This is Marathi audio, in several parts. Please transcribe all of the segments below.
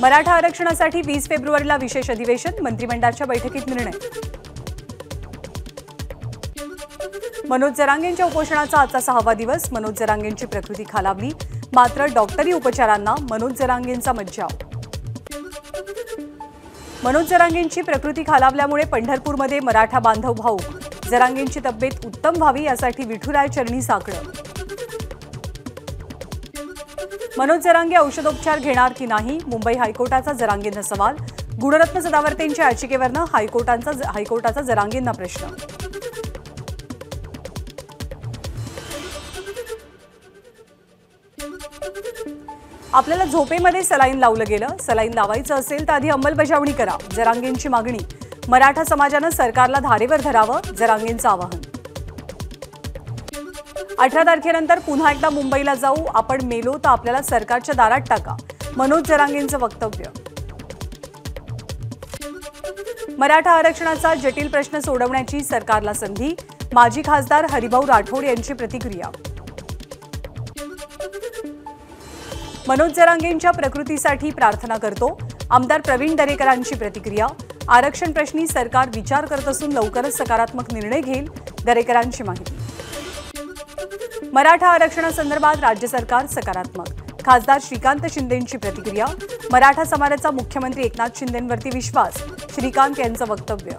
मराठा आरक्षणासाठी 20 फेब्रुवारीला विशेष अधिवेशन, मंत्रिमंडळाच्या बैठकीत निर्णय। मनोज जरांगेंच्या उपोषणाचा आजचा 6वा दिवस, मनोज जरांगेंची प्रकृती खालावली, मात्र डॉक्टरी उपचारांना मनोज जरांगेंचा मज्जाव। मनोज जरांगेंची प्रकृती खालावल्यामुळे पंढरपूरमध्ये मराठा बांधव भाऊक, जरांगेंची तब्येत उत्तम व्हावी यासाठी विठुराय चरणी साकडं। मनोज जरांगे औषधोपचार घेणार की नाही, मुंबई हायकोर्टाचा जरांगेंना सवाल, गुणरत्न सदावर्तेंच्या याचिकेवरनं हायकोर्टाचा जरांगेंना प्रश्न। आपल्याला झोपेमध्ये सलाईन लावलं गेलं, सलाईन लावायचं असेल तर आधी अंमलबजावणी करा, जरांगेंची मागणी। मराठा समाजानं सरकारला धारेवर धरावं, जरांगेंचं आवाहन। 18 तारखेनंतर पुन्हा एकदा मुंबईला जाऊ, आपण मेलो तर आपल्याला सरकारच्या दारात टाका, मनोज जरांगेंचं वक्तव्य। मराठा आरक्षणाचा जटिल प्रश्न सोडवण्याची सरकारला संधी, माजी खासदार हरिभाऊ राठोड यांची प्रतिक्रिया। मनोज जरांगेंच्या प्रकृतीसाठी प्रार्थना करतो, आमदार प्रवीण दरेकरांची प्रतिक्रिया। आरक्षण प्रश्नी सरकार विचार करत असून लवकरच सकारात्मक निर्णय घेईल, दरेकरांची माहिती। मराठा आरक्षणासंदर्भात राज्य सरकार सकारात्मक, खासदार श्रीकांत शिंदेंची प्रतिक्रिया। मराठा समाजाचा मुख्यमंत्री एकनाथ शिंदेंवरती विश्वास, श्रीकांत यांचं वक्तव्य।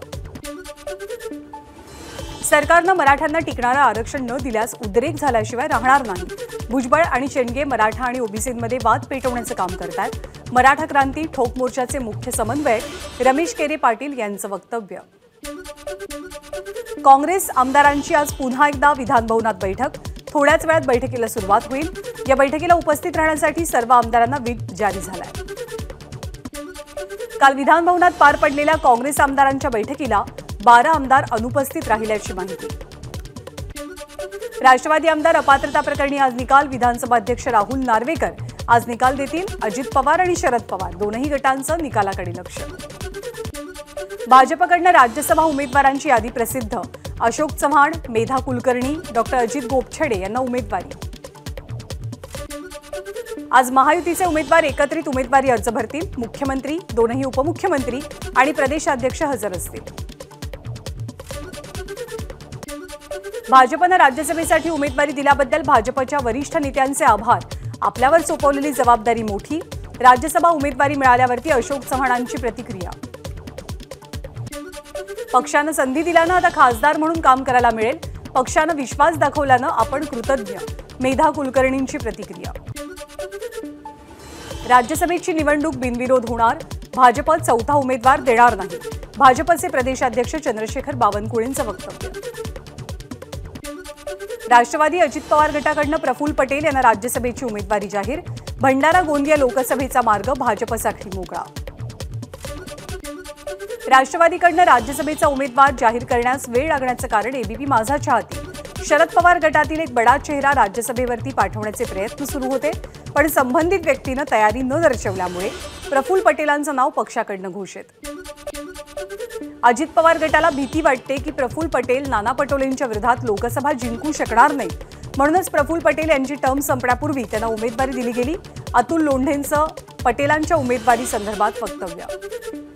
सरकारनं मराठ्यांना टिकणारं आरक्षण न दिल्यास उद्रेक झाल्याशिवाय राहणार नाही, भुजबळ आणि शेंडगे मराठा आणि ओबीसींमध्ये वाद पेटवण्याचं काम करतात, मराठा क्रांती ठोक मोर्चाचे मुख्य समन्वयक रमेश केरे पाटील यांचं वक्तव्य। काँग्रेस आमदारांची आज पुन्हा एकदा विधानभवनात बैठक, थोड्याच वेळात बैठकीला सुरुवात होईल। या बैठकीला उपस्थित राहण्यासाठी सर्व आमदारांना व्हीप जारी झालाय। काल विधानभवनात पार पडलेल्या काँग्रेस आमदारांच्या बैठकीला 12 आमदार अनुपस्थित राहिल्याची माहिती। राष्ट्रवादी आमदार अपात्रता प्रकरणी आज निकाल, विधानसभा अध्यक्ष राहुल नार्वेकर आज निकाल देतील, अजित पवार आणि शरद पवार दोनही गटांचं निकालाकडे लक्ष। भाजपकडनं राज्यसभा उमेदवारांची यादी प्रसिद्ध, अशोक चव्हाण, मेधा कुलकर्णी, डॉक्टर अजित गोपछडे यांना उमेदवारी। आज महायुतीचे उमेदवार एकत्रित उमेदवारी अर्ज भरतील, मुख्यमंत्री, दोनही उपमुख्यमंत्री आणि प्रदेशाध्यक्ष हजर असतील। भाजपनं राज्यसभेसाठी उमेदवारी दिल्याबद्दल भाजपच्या वरिष्ठ नेत्यांचे आभार, आपल्यावर सोपवलेली जबाबदारी मोठी, राज्यसभा उमेदवारी मिळाल्यावरती अशोक चव्हाणांची प्रतिक्रिया। पक्षानं संधी दिल्यानं आता खासदार म्हणून काम करायला मिळेल, पक्षानं विश्वास दाखवल्यानं आपण कृतज्ञ, मेधा कुलकर्णींची प्रतिक्रिया। राज्यसभेची निवडणूक बिनविरोध होणार, भाजप चौथा उमेदवार देणार नाही, भाजपचे प्रदेशाध्यक्ष चंद्रशेखर बावनकुळेंचं वक्तव्य। राष्ट्रवादी अजित पवार गटाकडनं प्रफुल्ल पटेल यांना राज्यसभेची उमेदवारी जाहीर, भंडारा गोंदिया लोकसभेचा मार्ग भाजपसाठी मोकळा। राष्ट्रवादीकडनं राज्यसभेचा उमेदवार जाहीर करण्यास वेळ लागण्याचं कारण एबीपी माझा चाहती, शरद पवार गटातील एक बडा चेहरा राज्यसभेवरती पाठवण्याचे प्रयत्न सुरू होते, पण संबंधित व्यक्तीनं तयारी न दर्शवल्यामुळे प्रफुल्ल पटेलांचं नाव पक्षाकडनं घोषित। अजित पवार गटाला भीती वाटते की प्रफुल्ल पटेल नाना पटोलेंच्या विरोधात लोकसभा जिंकू शकणार नाही, म्हणूनच प्रफुल्ल पटेल यांची टर्म संपण्यापूर्वी त्यांना उमेदवारी दिली गेली। अतुल लोंढेंचं पटेलांच्या उमेदवारी संदर्भात वक्तव्य।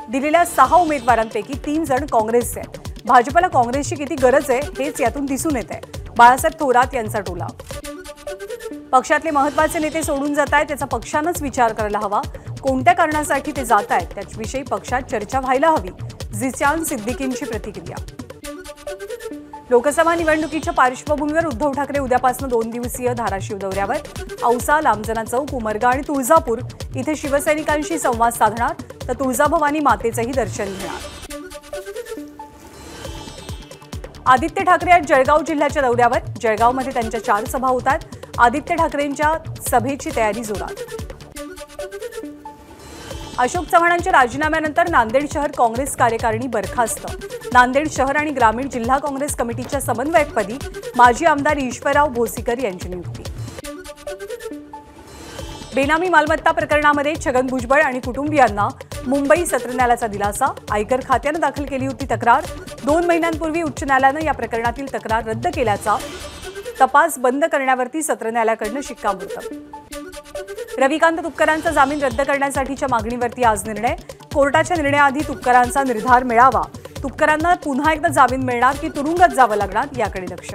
दिलेल्या 6 उमेदवारांपैकी 3 जण काँग्रेसचे आहेत, भाजपला काँग्रेसची किती गरज आहे हेच यातून दिसून येत आहे, बाळासाहेब थोरात यांचा टोला। पक्षातले महत्त्वाचे नेते सोडून जात आहेत, त्याचा पक्षानंच विचार करायला हवा, कोणत्या कारणासाठी ते जात आहेत त्याविषयी पक्षात चर्चा व्हायला हवी, जिशान सिद्दीकींची प्रतिक्रिया। लोकसभा निवडणुकीच्या पार्श्वभूमीवर उद्धव ठाकरे उद्यापासून 2 दिवसीय धाराशिव दौऱ्यावर, औसा, लांबजना चौक, उमरगा आणि तुळजापूर इथे शिवसैनिकांशी संवाद साधणार, तर तुळजाभवानी मातेचंही दर्शन घेणार। आदित्य ठाकरे आज जळगाव जिल्ह्याच्या दौऱ्यावर, जळगावमध्ये त्यांच्या 4 सभा होतात, आदित्य ठाकरेंच्या सभेची तयारी जोरात। अशोक चव्हाणांच्या राजीनाम्यानंतर नांदेड शहर काँग्रेस कार्यकारिणी बरखास्त, नांदेड शहर आणि ग्रामीण जिल्हा काँग्रेस कमिटीच्या समन्वयकपदी माजी आमदार ईश्वरराव भोसीकर यांची नियुक्ती। बेनामी मालमत्ता प्रकरणामध्ये छगन भुजबळ आणि कुटुंबियांना मुंबई सत्र न्यायालयाचा दिलासा, आयकर खात्यानं दाखल केली होती तक्रार, 2 महिन्यांपूर्वी उच्च न्यायालयानं या प्रकरणातील तक्रार रद्द केल्याचा, तपास बंद करण्यावरती सत्र न्यायालयाकडून शिक्कामोर्तब। रविकांत तुपकरांचा जामीन रद्द करण्यासाठीच्या मागणीवरती आज निर्णय। कोर्टाच्या निर्णयाआधी तुपकरांचा निर्धार मिळावा। तुपकरांना पुन्हा एकदा जामीन मिळणार की तुरुंगात जावं लागणार याकडे लक्ष।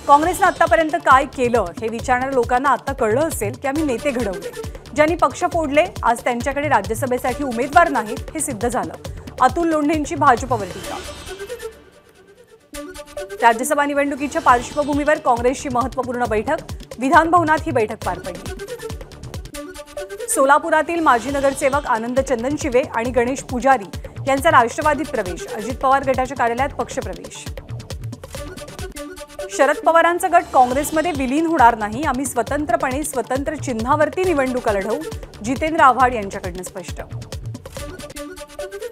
काँग्रेसने आतापर्यंत काय केलं हे विचारणाऱ्या लोकांना आता कळलं असेल की आम्ही नेते घडवले, ज्यांनी पक्ष फोडले, आज त्यांच्याकडे राज्यसभेसाठी उमेदवार नाहीत हे सिद्ध झालं। अतुल लोंढेंची भाजपवर टीका। राज्यसभा निवडणुकीच्या पार्श्वभूमीवर काँग्रेसची महत्त्वपूर्ण बैठक। विधान भवनात ही बैठक पार पडली। सोलापुरातील माजी नगरसेवक आनंद चंदनशिवे आणि गणेश पुजारी यांचा राष्ट्रवादीत प्रवेश। अजित पवार गटाच्या कार्यालयात पक्षप्रवेश। शरद पवारांचा गट काँग्रेसमध्ये विलीन होणार नाही, आम्ही स्वतंत्रपणे स्वतंत्र चिन्हावरती निवडणुका लढवू, जितेंद्र आव्हाड यांच्याकडून स्पष्ट।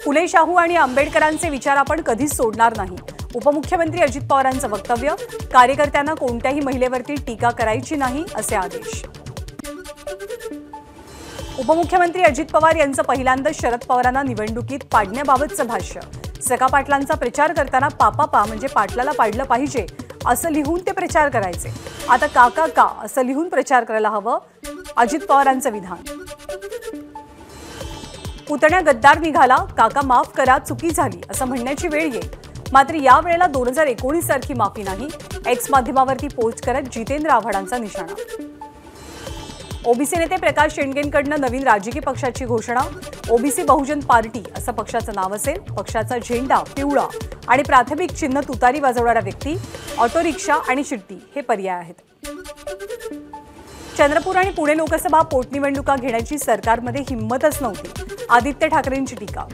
फुले शाहू आणि आंबेडकरांचे विचार आपण कधीच सोडणार नाही, उपमुख्यमंत्री अजित पवारांचं वक्तव्य। कार्यकर्त्यांना कोणत्याही महिलेवरती टीका करायची नाही असे आदेश। उपमुख्यमंत्री अजित पवार यांचं पहिल्यांदा शरद पवारांना निवडणुकीत पाडण्याबाबतचं भाष्य। सखा पाटलांचा प्रचार करताना पापा म्हणजे पाटलाला पाडलं पाहिजे असं लिहून ते प्रचार करायचे, आता काका का असं लिहून प्रचार करायला हवं, अजित पवारांचं विधान। पुतण्या गद्दार निघाला, काका माफ करा, चुकी झाली असं म्हणण्याची वेळ येईल, मात्र या वेळेला 2019 सारखी माफी नाही, एक्स माध्यमावरती पोस्ट करत जितेंद्र आव्हाडांचा निशाणा। ओबीसी नेते प्रकाश शेंडगेंकडनं नवीन राजकीय पक्षाची घोषणा। ओबीसी बहुजन पार्टी असं पक्षाचं नाव असेल। पक्षाचा झेंडा पिवळा आणि प्राथमिक चिन्ह तुतारी वाजवणारा व्यक्ती, ऑटो रिक्षा आणि शिट्टी हे पर्याय आहेत। चंद्रपूर आणि पुणे लोकसभा पोटनिवडणुका घेण्याची सरकारमध्ये हिंमतच नव्हती, आदित्य ठाकरेंची टीका।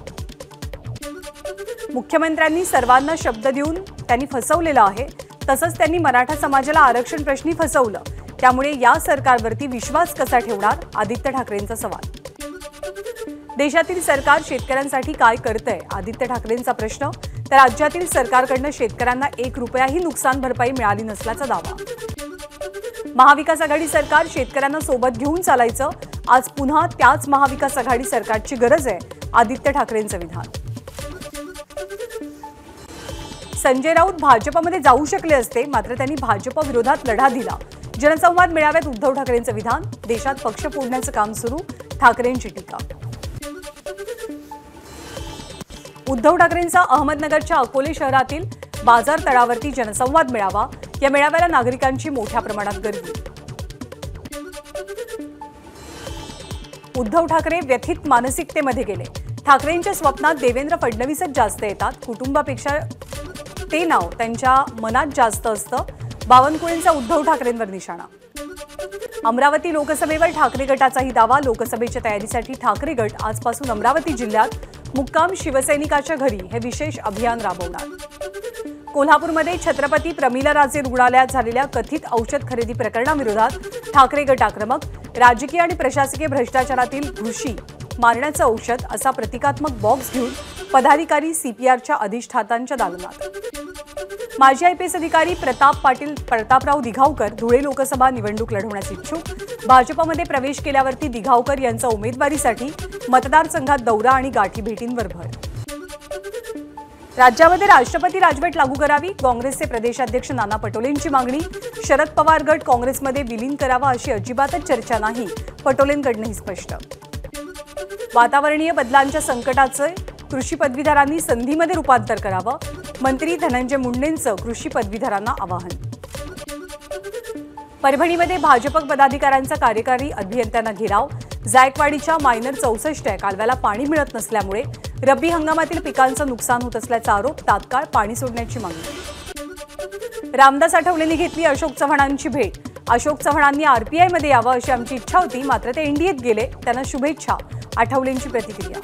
मुख्यमंत्र्यांनी सर्वांना शब्द देऊन त्यांनी फसवलेलं आहे, तसंच त्यांनी मराठा समाजाला आरक्षण प्रश्नी फसवलं, त्यामुळे या सरकारवरती विश्वास कसा ठेवणार, आदित्य ठाकरेंचा सवाल। देशातील सरकार शेतकऱ्यांसाठी काय करतंय, आदित्य ठाकरेंचा प्रश्न। तर राज्यातील सरकारकडनं शेतकऱ्यांना 1 रुपयाही नुकसान भरपाई मिळाली नसल्याचा दावा। महाविकास आघाडी सरकार शेतकऱ्यांना सोबत घेऊन चालायचं, आज पुन्हा त्याच महाविकास आघाडी सरकारची गरज आहे, आदित्य ठाकरेंचं विधान। संजय राऊत भाजपमध्ये जाऊ शकले असते, मात्र त्यांनी भाजप विरोधात लढा दिला। जनसंवाद मेळाव्यात उद्धव ठाकरेंचं विधान। देशात पक्ष फोडण्याचं काम सुरू, ठाकरेंची टीका। उद्धव ठाकरेंचा अहमदनगरच्या अकोले शहरातील बाजार तळावरती जनसंवाद मेळावा। या मेळाव्याला नागरिकांची मोठ्या प्रमाणात गर्दी। उद्धव ठाकरे व्यथित मानसिकतेमध्ये गेले। ठाकरेंच्या स्वप्नात देवेंद्र फडणवीसच जास्त येतात, कुटुंबापेक्षा ते नाव त्यांच्या मनात जास्त असतं, बावनकुळेंचा उद्धव ठाकरेंवर निशाणा। अमरावती लोकसभेवर ठाकरे गटाचाही दावा। लोकसभेच्या तयारीसाठी ठाकरे गट आजपासून अमरावती जिल्ह्यात मुक्काम शिवसैनिकाच्या घरी हे विशेष अभियान राबवणार। कोल्हापूरमध्ये छत्रपती प्रमिलाराजे रुग्णालयात झालेल्या कथित औषध खरेदी प्रकरणाविरोधात ठाकरे गट आक्रमक। राजकीय आणि प्रशासकीय भ्रष्टाचारातील घुशी मारण्याचं औषध असा प्रतिकात्मक बॉक्स घेऊन पदाधिकारी सीपीआरच्या अधिष्ठातांच्या दालनात। माजी आयपीएस अधिकारी प्रताप पाटील प्रतापराव दिघावकर धुळे लोकसभा निवडणूक लढवण्यास इच्छुक। भाजपमध्ये प्रवेश केल्यावरती दिघावकर यांचा उमेदवारीसाठी मतदारसंघात दौरा आणि गाठीभेटींवर भर। राज्यामध्ये राष्ट्रपती राजवट लागू करावी, काँग्रेसचे प्रदेशाध्यक्ष नाना पटोलेंची मागणी। शरद पवार गट काँग्रेसमध्ये विलीन करावा अशी अजिबातच चर्चा नाही, पटोलेंकडूनही स्पष्ट। वातावरणीय बदलांच्या संकटाचे कृषी पदवीधरांनी संधीमध्ये रूपांतर करावं, मंत्री धनंजय मुंडेंचं कृषी पदवीधरांना आवाहन। परभणीमध्ये भाजप पदाधिकाऱ्यांचा कार्यकारी अभियंत्यांना घेराव। जायकवाडीच्या मायनर 64 कालव्याला पाणी मिळत नसल्यामुळे रब्बी हंगामातील पिकांचं नुकसान होत असल्याचा आरोप, तात्काळ पाणी सोडण्याची मागणी। रामदास आठवलेंनी घेतली अशोक चव्हाणांची भेट। अशोक चव्हाणांनी आरपीआयमध्ये यावं अशी आमची इच्छा होती, मात्र ते एनडीएत गेले, त्यांना शुभेच्छा, आठवलेंची प्रतिक्रिया।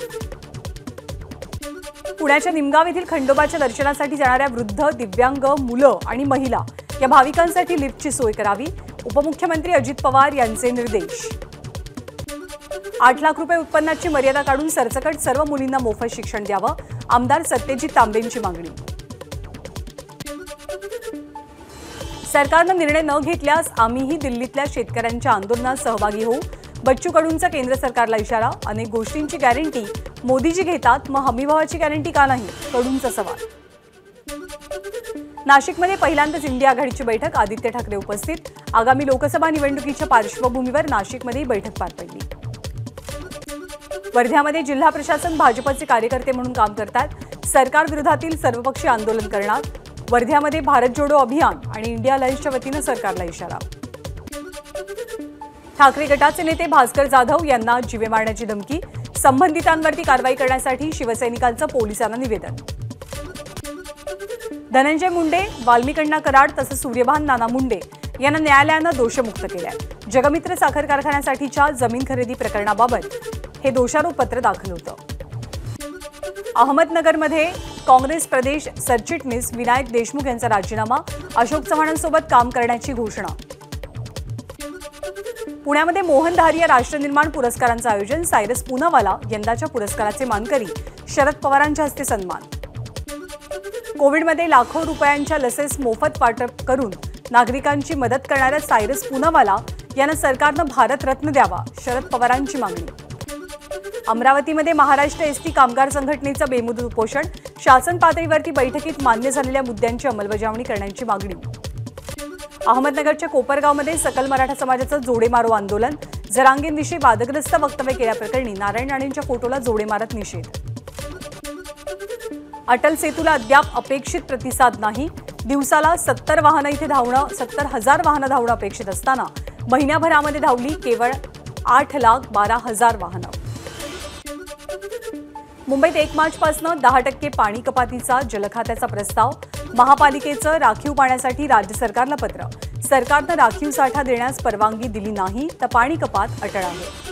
पुण्याच्या निमगाव येथील खंडोबाच्या दर्शनासाठी जाणाऱ्या वृद्ध, दिव्यांग, मुलं आणि महिला या भाविकांसाठी लिफ्टची सोय करावी, उपमुख्यमंत्री अजित पवार यांचे निर्देश। 8 लाख रुपये उत्पन्नाची मर्यादा काढून सरसकट सर्व मुलींना मोफत शिक्षण द्यावं, आमदार सत्यजित तांबेंची मागणी। सरकारनं निर्णय न घेतल्यास आम्हीही दिल्लीतल्या शेतकऱ्यांच्या आंदोलनात सहभागी होऊ, बच्चू कडूंचा केंद्र सरकारला इशारा। अनेक गोष्टींची गॅरंटी मोदीजी घेतात, मग हमीभावाची गॅरंटी का नाही, कडूंचा सवाल। नाशिकमध्ये पहिल्यांदाच इंडिया आघाडीची बैठक, आदित्य ठाकरे उपस्थित। आगामी लोकसभा निवडणुकीच्या पार्श्वभूमीवर नाशिकमध्ये बैठक पार पडली। वर्ध्यामध्ये जिल्हा प्रशासन भाजपचे कार्यकर्ते म्हणून काम करतात, सरकार विरोधातील सर्वपक्षीय आंदोलन करणार। वर्ध्यामध्ये भारत जोडो अभियान आणि इंडिया अलायन्सच्या वतीने सरकारला इशारा। ठाकरे गटाचे नेते भास्कर जाधव यांना जीवे मारण्याची धमकी, संबंधितांवरती कारवाई करण्यासाठी शिवसैनिकांचं पोलिसांना निवेदन। धनंजय मुंडे, वाल्मिकण्णा कराड तसंच सूर्यभान नाना मुंडे यांना न्यायालयानं दोषमुक्त केलंय। जगमित्र साखर कारखान्यासाठीच्या जमीन खरेदी प्रकरणाबाबत हे दोषारोपपत्र दाखल होतं। अहमदनगरमध्ये काँग्रेस प्रदेश सरचिटणीस विनायक देशमुख यांचा राजीनामा, अशोक चव्हाणांसोबत काम करण्याची घोषणा। पुण्यामध्ये मोहन धारिया राष्ट्रनिर्माण पुरस्कारांचं आयोजन, सायरस पूनावाला यंदाच्या पुरस्काराचे मानकरी, शरद पवारांच्या हस्ते सन्मान। कोविडमध्ये लाखो रुपयांच्या लसेस मोफत वाटप करून नागरिकांची मदत करणाऱ्या सायरस पूनावाला यांना सरकारनं भारतरत्न द्यावा, शरद पवारांची मागणी। अमरावतीमध्ये महाराष्ट्र एसटी कामगार संघटनेचं बेमुदत उपोषण, शासन पातळीवरती बैठकीत मान्य झालेल्या मुद्द्यांची अंमलबजावणी करण्याची मागणी। अहमदनगरच्या कोपरगावमध्ये सकल मराठा समाजाचं जोडेमारो आंदोलन, जरांगेंविषयी वादग्रस्त वक्तव्य केल्याप्रकरणी नारायण राणेंच्या फोटोला जोडे मारत निषेध। अटल सेतूला अद्याप अपेक्षित प्रतिसाद नाही, दिवसाला 70 वाहनं इथे धावणं 70,000 वाहनं धावणं अपेक्षित असताना महिन्याभरामध्ये धावली केवळ 8,12,000 वाहनं। मुंबईत 1 मार्चपासून 10% पाणी कपातीचा जलखात्याचा प्रस्ताव, महापालिकेचं राखीव पाण्यासाठी राज्य सरकारला पत्र, सरकारनं राखीव साठा देण्यास परवानगी दिली नाही तर पाणी कपात अटळ आहे।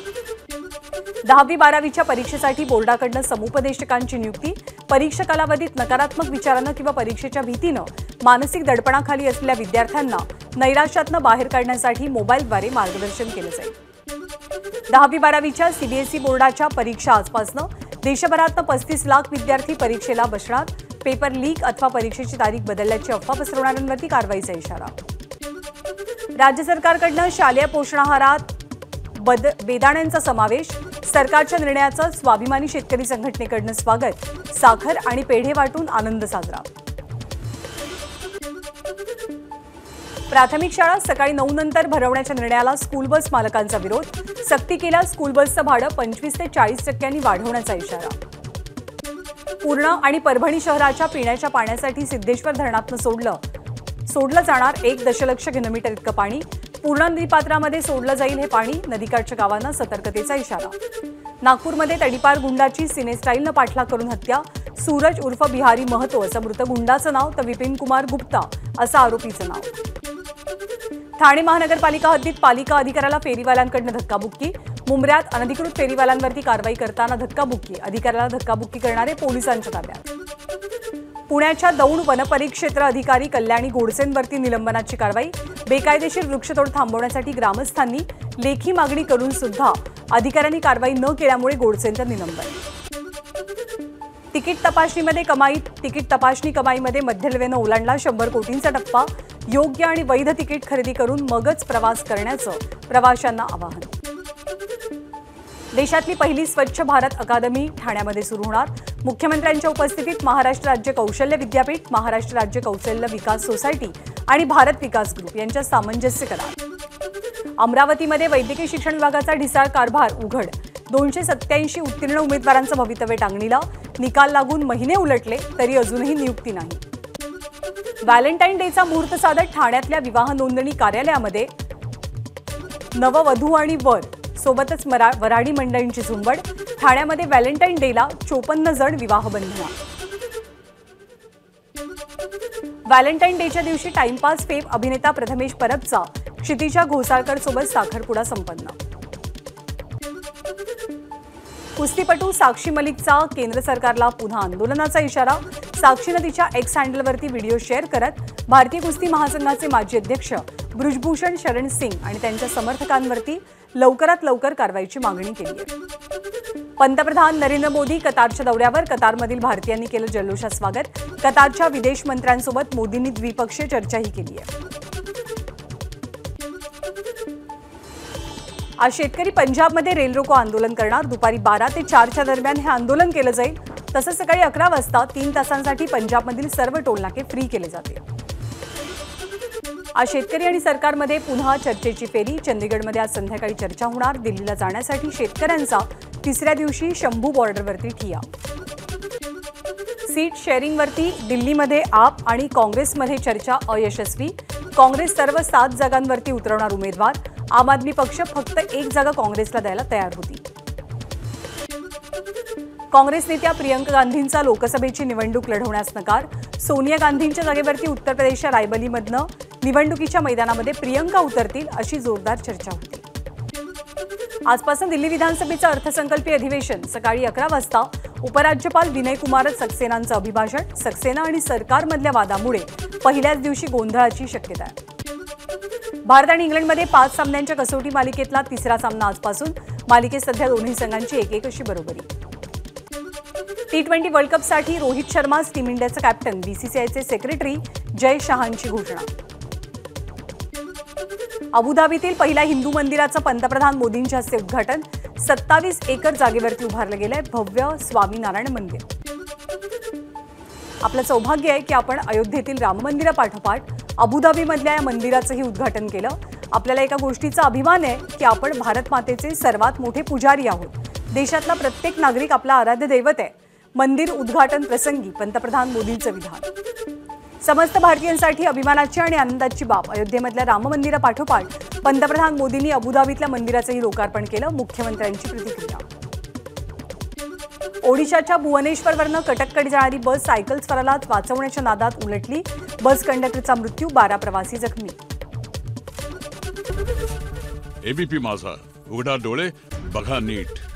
10वी-12वीच्या परीक्षेसाठी बोर्डाकडनं समुपदेशकांची नियुक्ती, परीक्षा कालावधीत नकारात्मक विचारानं किंवा परीक्षेच्या भीतीनं मानसिक दडपणाखाली असलेल्या विद्यार्थ्यांना नैराश्यातनं बाहेर काढण्यासाठी मोबाईलद्वारे मार्गदर्शन केलं जाईल। 10वी-12वीच्या सीबीएसई बोर्डाच्या परीक्षा आजपासून, देशभरातनं 35 लाख विद्यार्थी परीक्षेला बसणार, पेपर लीक अथवा परीक्षेची तारीख बदलल्याची अफवा पसरवणाऱ्यांवरती कारवाईचा इशारा। राज्य सरकारकडनं शालेय पोषणाहारात बेदाण्यांचा समावेश, सरकारच्या निर्णयाचं स्वाभिमानी शेतकरी संघटनेकडनं स्वागत, साखर आणि पेढे वाटून आनंद साजरा। प्राथमिक शाळा सकाळी 9 नंतर भरवण्याच्या निर्णयाला स्कूल बस मालकांचा विरोध, सक्ती केल्यास स्कूल बसचं भाडं 25 ते 40% वाढवण्याचा इशारा। पूर्णा आणि परभणी शहराच्या पिण्याच्या पाण्यासाठी सिद्धेश्वर धरणातून सोडलं जाणार 1 दशलक्ष घनमीटर इतकं पाणी, पूर्णा नदीपात्रामध्ये सोडलं जाईल हे पाणी, नदीकाठच्या गावांना सतर्कतेचा इशारा। नागपूरमध्ये तडीपार गुंडाची सिने स्टाईलनं पाठलाग करून हत्या, सूरज उर्फ बिहारी महतो असं मृत गुंडाचं नाव तर विपिन कुमार गुप्ता असं आरोपीचं नाव। ठाणे महानगरपालिका हद्दीत पालिका अधिकाऱ्याला फेरीवाल्यांकडनं धक्काबुक्की, मुंबऱ्यात अनधिकृत फेरीवाल्यांवरती कारवाई करताना धक्काबुक्की, अधिकाऱ्याला धक्काबुक्की करणारे पोलिसांच्या ताब्यात। पुण्याच्या दौंड वनपरिक्षेत्र अधिकारी कल्याणी गोडसेंवरती निलंबनाची कारवाई, बेकायदेशीर वृक्षतोड थांबवण्यासाठी ग्रामस्थांनी लेखी मागणी करून सुद्धा अधिकाऱ्यांनी कारवाई न केल्यामुळे गोडसेंचं निलंबन। तिकीट तपासणी कमाईमध्ये मध्य रेल्वेनं ओलांडला 100 कोटींचा टप्पा, योग्य आणि वैध तिकीट खरेदी करून मगच प्रवास करण्याचं प्रवाशांना आवाहन। देशातली पहिली स्वच्छ भारत अकादमी ठाण्यामध्ये सुरू होणार, मुख्यमंत्र्यांच्या उपस्थितीत महाराष्ट्र राज्य कौशल्य विद्यापीठ, महाराष्ट्र राज्य कौशल्य विकास सोसायटी आणि भारत विकास ग्रुप यांच्या सामंजस्य करार। अमरावतीमध्ये वैद्यकीय शिक्षण विभागाचा ढिसाळ कारभार उघड, 287 उत्तीर्ण उमेदवारांचं भवितव्य टांगणीला, निकाल लागून महिने उलटले तरी अजूनही नियुक्ती नाही। व्हॅलेंटाईन डेचा मुहूर्त साधत ठाण्यातल्या विवाह नोंदणी कार्यालयामध्ये नववधू आणि वर सोबतच वऱ्हाडी मंडळींची झुंबड, ठाण्यामध्ये व्हॅलेंटाईन डेला 54 जण विवाह बंधनात। व्हॅलेंटाईन डेच्या दिवशी टाइमपास फेम अभिनेता प्रथमेश परबचा क्षितिजा घोसाळकर सोबत साखरपुडा संपन्न। कुस्तीपटू साक्षी मलिकचा केंद्र सरकारला पुन्हा आंदोलनाचा इशारा, साक्षीनं तिच्या एक्स हँडलवरती व्हिडिओ शेअर करत भारतीय कुस्ती महासंघाचे माजी अध्यक्ष बृजभूषण शरण सिंग आणि त्यांच्या समर्थकांवरती लवकरात लवकर कारवाईची मागणी केली आहे। पंतप्रधान नरेंद्र मोदी कतारच्या दौऱ्यावर, कतारमधील भारतीयांनी केलं जल्लोषात स्वागत, कतारच्या विदेश मंत्र्यांसोबत मोदींनी द्विपक्षीय चर्चाही केली आहे। आज शेतकरी पंजाबमध्ये रेल रोको आंदोलन करणार, दुपारी 12 ते 4च्या दरम्यान हे आंदोलन केलं जाईल, तसंच सकाळी 11 वाजता 3 तासांसाठी पंजाबमधील सर्व टोलनाके फ्री केले जातील। आज शेतकरी आणि सरकारमध्ये पुन्हा चर्चेची फेरी. चंदीगडमध्ये आज संध्याकाळी चर्चा होणार. दिल्लीला जाण्यासाठी शेतकऱ्यांचा तिसऱ्या दिवशी शंभू बॉर्डरवरती ठिय्या. सीट शेअरिंगवरती दिल्लीमध्ये आप आणि काँग्रेसमध्ये चर्चा अयशस्वी. काँग्रेस सर्व 7 जागांवरती उतरवणार उमेदवार. आम आदमी पक्ष फक्त 1 जागा काँग्रेसला द्यायला तयार होती. काँग्रेस नेत्या प्रियंका गांधींचा लोकसभेची निवडणूक लढवण्यास नकार. सोनिया गांधींच्या जागेवरती उत्तर प्रदेशच्या रायबरेलीमधनं निवडणुकीच्या मैदानामध्ये प्रियंका उतरतील अशी जोरदार चर्चा होती. आजपासून दिल्ली विधानसभेचं अर्थसंकल्पीय अधिवेशन. सकाळी 11 वाजता उपराज्यपाल विनय कुमार सक्सेनांचं अभिभाषण. सक्सेना आणि सरकारमधल्या वादामुळे पहिल्याच दिवशी गोंधळाची शक्यता आहे. भारत आणि इंग्लंडमध्ये 5 सामन्यांच्या कसोटी मालिकेतला तिसरा सामना आजपासून. मालिकेत सध्या दोन्ही संघांची 1-1 अशी बरोबरी. T20 वर्ल्ड कपसाठी रोहित शर्मा टीम इंडियाचा कॅप्टन. बीसीसीआयचे सेक्रेटरी जय शहांची घोषणा. अबुधाबीतील पहिल्या हिंदू मंदिराचं पंतप्रधान मोदींच्या हस्ते उद्घाटन. 27 एकर जागेवरती उभारलं गेलंय भव्य स्वामीनारायण मंदिर. आपलं सौभाग्य आहे की आपण अयोध्येतील राम मंदिरापाठोपाठ अबुधाबीमधल्या या मंदिराचंही उद्घाटन केलं. आपल्याला एका गोष्टीचा अभिमान आहे की आपण भारत मातेचे सर्वात मोठे पुजारी आहोत. देशातला प्रत्येक नागरिक आपला आराध्य दैवत आहे. मंदिर उद्घाटन प्रसंगी पंतप्रधान मोदींचं विधान. समस्त भारतीयांसाठी अभिमानाची आणि आनंदाची बाब. अयोध्येमधल्या राम मंदिरापाठोपाठ पंतप्रधान मोदींनी अबुधाबीतल्या मंदिराचंही लोकार्पण केलं. मुख्यमंत्र्यांची प्रतिक्रिया. ओडिशाच्या भुवनेश्वरवरनं कटककडे जाणारी बस सायकल स्वाराला वाचवण्याच्या नादात उलटली. बस कंडक्टरचा मृत्यू. 12 प्रवासी जखमी. एबीपी माझा, उघडा डोळे बघा नीट.